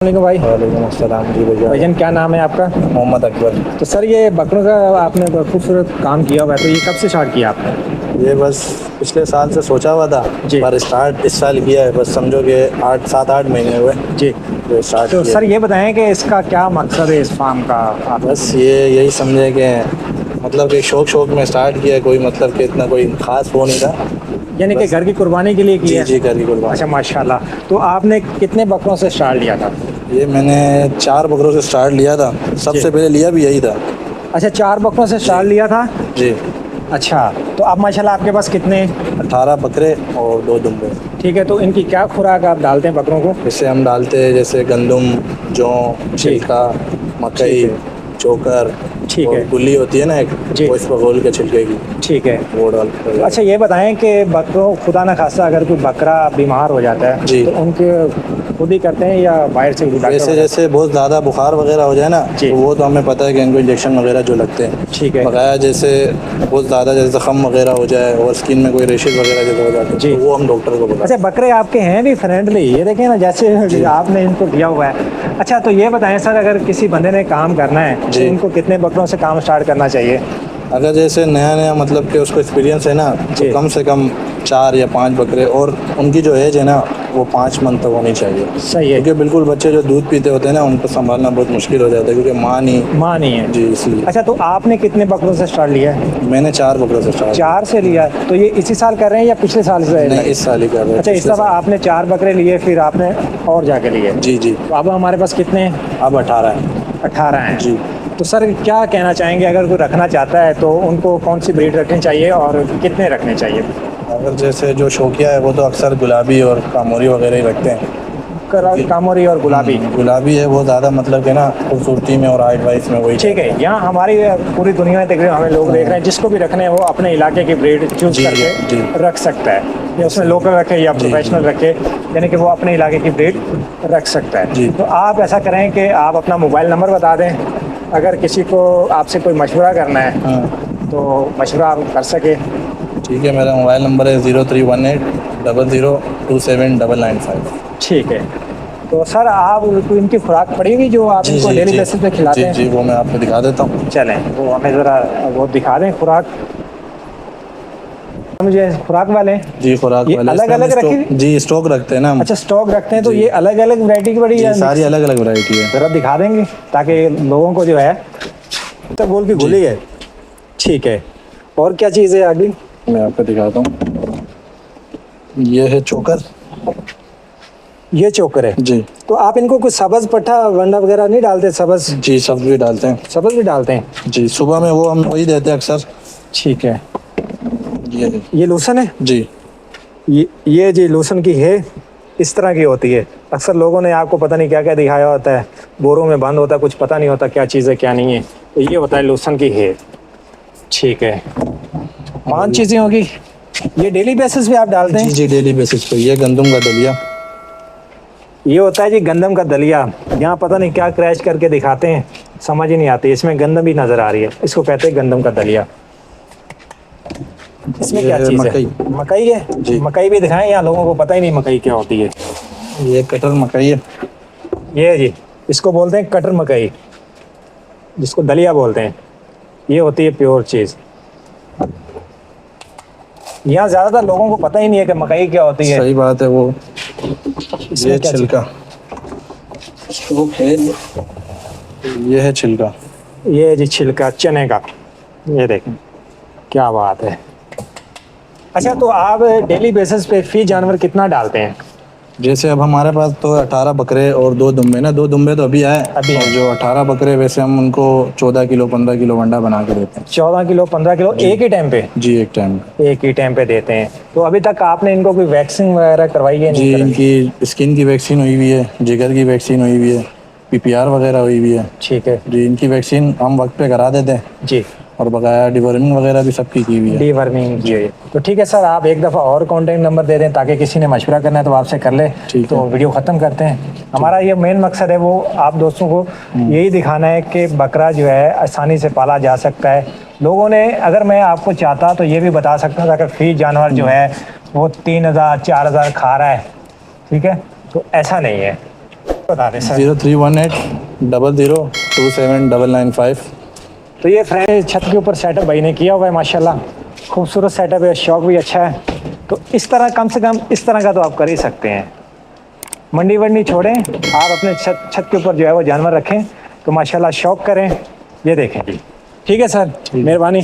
वालेकुम भाई। वालेकुम अस्सलाम जी भैया। भाईजान क्या नाम है आपका? मोहम्मद अकबर। तो सर ये बकरों का आपने खूबसूरत काम किया हुआ है, तो ये कब से स्टार्ट किया आपने? ये बस पिछले साल से सोचा हुआ था, जी। पर स्टार्ट इस साल किया है। बस समझो कि 7-8 महीने हुए जी। जो स्टार्ट तो किया सर है। ये बताएं कि इसका क्या मकसद है इस फार्म का? आप बस यही समझे कि मतलब कि शौक में स्टार्ट किया है, कोई मतलब कि इतना कोई खास वो नहीं था। यानी कि बस घर की कुर्बानी के लिए जी किया है? जी घर की कुर्बानी। अच्छा माशाल्लाह। तो आपने कितने बकरों से स्टार्ट लिया था? ये मैंने 4 बकरों से स्टार्ट लिया था। सबसे पहले लिया भी यही था। अच्छा 4 बकरों से स्टार्ट लिया था। जी। अच्छा तो अब माशाल्लाह आपके पास कितने? 18 बकरे और 2 दुम्बे। ठीक है, तो इनकी क्या खुराक आप डालते हैं बकरों को? इससे हम डालते हैं जैसे गंदम, जौ, जी। छिलका, मकई, ठीक है। चोकर ठीक और है। गुल्ली होती है ना एक, जी। वो इस पर घोल के छिलके की ठीक है। वो डालते हैं। अच्छा ये बताएं कि बकरों खुदा न खास्ता अगर कोई बकरा बीमार हो जाता है जी। तो उनके खुद ही करते हैं या बाहर से डॉक्टर वैसे जैसे बहुत ज़्यादा बुखार वगैरह हो जाए ना, जी। तो वो तो हमें पता है कि इनको इंजेक्शन वगैरह जो लगते हैं। ठीक है। बकाया जैसे बहुत ज़्यादा जैसे ज़ख़म वगैरह हो जाए और स्किन में कोई रेशेज वगैरह जैसे हो जाते हैं, जी। तो वो हम डॉक्टर को बताते अच्छा बकरे आपके हैं भी फ्रेंडली, ये देखें ना जैसे जी। आपने इनको दिया हुआ है। अच्छा तो ये बताएं सर, अगर किसी बंदे ने काम करना है तो जी। इनको कितने बकरों से काम स्टार्ट करना चाहिए? हैं। अगर जैसे नया मतलब कि उसको एक्सपीरियंस है ना, जी। तो कम से कम 4 या 5 बकरे, और उनकी जो एज है ना वो 5 मंथ तक होनी चाहिए। सही है। क्योंकि बिल्कुल बच्चे जो दूध पीते होते हैं ना, उनको संभालना बहुत मुश्किल हो जाता है, क्योंकि माँ नहीं है। जी इसलिए। अच्छा तो आपने कितने बकरों से स्टार्ट लिया है? मैंने 4 बकरों से स्टार्ट 4 से लिया है। तो ये इसी साल कर रहे हैं या पिछले साल से? नहीं, इस साल ही कर रहे हैं। अच्छा इस पिछले दफ़ा साल। आपने 4 बकरे लिए, फिर आपने और जाके लिए? जी जी। तो अब हमारे पास कितने हैं? अब 18 है। 18 हैं। जी। तो सर क्या कहना चाहेंगे, अगर कोई रखना चाहता है तो उनको कौन सी ब्रीड रखनी चाहिए और कितने रखने चाहिए? अगर जैसे जो शौकिया है वो तो अक्सर गुलाबी और कामोरी वगैरह ही रखते हैं। कामोरी और गुलाबी। गुलाबी है वो ज़्यादा मतलब कि ना खूबसूरती में और हाइट वाइज में वही। ठीक है, यहाँ हमारी पूरी दुनिया में तकरीबन हमें लोग देख रहे हैं, जिसको भी रखने हैं वो अपने इलाके की ब्रीड चूज जी, करके जी। रख सकता है। या उसमें लोकल रखे या जी, प्रोफेशनल रखे, यानी कि वो अपने इलाके की ब्रीड रख सकता है। जी। तो आप ऐसा करें कि आप अपना मोबाइल नंबर बता दें, अगर किसी को आपसे कोई मशवरा करना है हाँ तो मशवरा आप कर सके। ठीक है, मेरा मोबाइल नंबर है 0318 00279995। ठीक है। तो सर आप इनकी खुराक पड़ी हुई जो आप इनको डेली बेसिस पे खिलाते हैं? जी वो मैं आपको दिखा देता हूँ। चलें वो हमें ज़रा वो दिखा दें खुराक। मुझे खुराक वाले जी खुराक ये वाले अलग अलग रखी? जी स्टॉक रखते हैं ना हम। अच्छा स्टॉक रखते हैं, तो जी। ये अलग अलग वैरायटी की बड़ी जी है? सारी अलग अलग वैरायटी है। ज़रा दिखा देंगे ताकि लोगों को जो है तो बोल की गोली है। ठीक है, और क्या चीज़ है आगे? मैं आपको दिखाता हूँ। ये है चोकर। ये चोकर है। जी। तो आप इनको कुछ सब्ज़ पट्टा वंडा वगैरह नहीं डालते? सब्ज़ जी सब भी डालते हैं। सब्ज़ भी डालते हैं? जी सुबह में वो हम वही देते हैं अक्सर। ठीक है। ये ये लोसन है? जी। ये जी लोसन की है, इस तरह की होती है। अक्सर लोगों ने आपको पता नहीं क्या क्या दिखाया होता है, बोरों में बंद होता है, कुछ पता नहीं होता क्या चीज़ है क्या नहीं है। तो ये होता है लोसन की है। ठीक है, 5 चीज़ें होगी। ये डेली बेसिस पे आप डालते हैं? जी जी डेली बेसिस पे। ये गंदम का दलिया। ये होता है जी गंदम का दलिया। यहाँ पता नहीं क्या क्रैश करके दिखाते हैं, समझ ही नहीं आती। इसमें गंदम भी नज़र आ रही है, इसको कहते हैं गंदम का दलिया। इसमें क्या चीज़ है? मकई है जी। मकई भी दिखाएं, यहाँ लोगों को पता ही नहीं मकई क्या होती है। ये कटर मकई है। ये जी इसको बोलते हैं कटर मकई, जिसको दलिया बोलते हैं। ये होती है प्योर चीज़। यहाँ ज़्यादातर लोगों को पता ही नहीं है कि मकई क्या होती है। सही बात है वो। इसमें ये क्या छिलका है। ये है छिलका। ये जी छिलका चने का, ये देखें क्या बात है। अच्छा तो आप डेली बेसिस पे फी जानवर कितना डालते हैं? जैसे अब हमारे पास तो 18 बकरे और 2 दुम्बे ना, 2 दुम्बे तो अभी आए। अभी और जो 18 बकरे वैसे हम उनको 14 किलो 15 किलो अंडा बना के देते हैं। 14 किलो 15 किलो एक ही टाइम पे? जी एक टाइम। एक ही टाइम पे देते हैं। तो अभी तक आपने इनको कोई वैक्सीन वगैरह करवाई है? जी नहीं इनकी स्किन की वैक्सीन हुई हुई है, जिगर की वैक्सीन हुई हुई है, PPR वगैरह हुई हुई है। ठीक है जी इनकी वैक्सीन हम वक्त पे करा देते हैं जी। और बकाया डिवर्मिंग वगैरह भी सबकी की हुई है। डीवर्मिंग जी। तो ठीक है सर, आप एक दफ़ा और कॉन्टैक्ट नंबर दे दें ताकि किसी ने मशवरा करना है तो आपसे कर ले। ठीक तो है। वीडियो ख़त्म करते हैं। हमारा ये मेन मकसद है वो आप दोस्तों को यही दिखाना है कि बकरा जो है आसानी से पाला जा सकता है। लोगों ने अगर मैं आपको चाहता तो ये भी बता सकता था कि फी जानवर जो है वो 3000 4000 खा रहा है, ठीक है, तो ऐसा नहीं है। बता दें सर। 031800279995। तो ये फ्रेंड छत के ऊपर सेटअप भाई ने किया हुआ है माशाल्लाह, खूबसूरत सेटअप है, शौक भी अच्छा है। तो इस तरह कम से कम इस तरह का तो आप कर ही सकते हैं। मंडी वंडी छोड़ें, आप अपने छत के ऊपर जो है वो जानवर रखें तो माशाल्लाह शौक करें। ये देखें जी, ठीक है सर, मेहरबानी।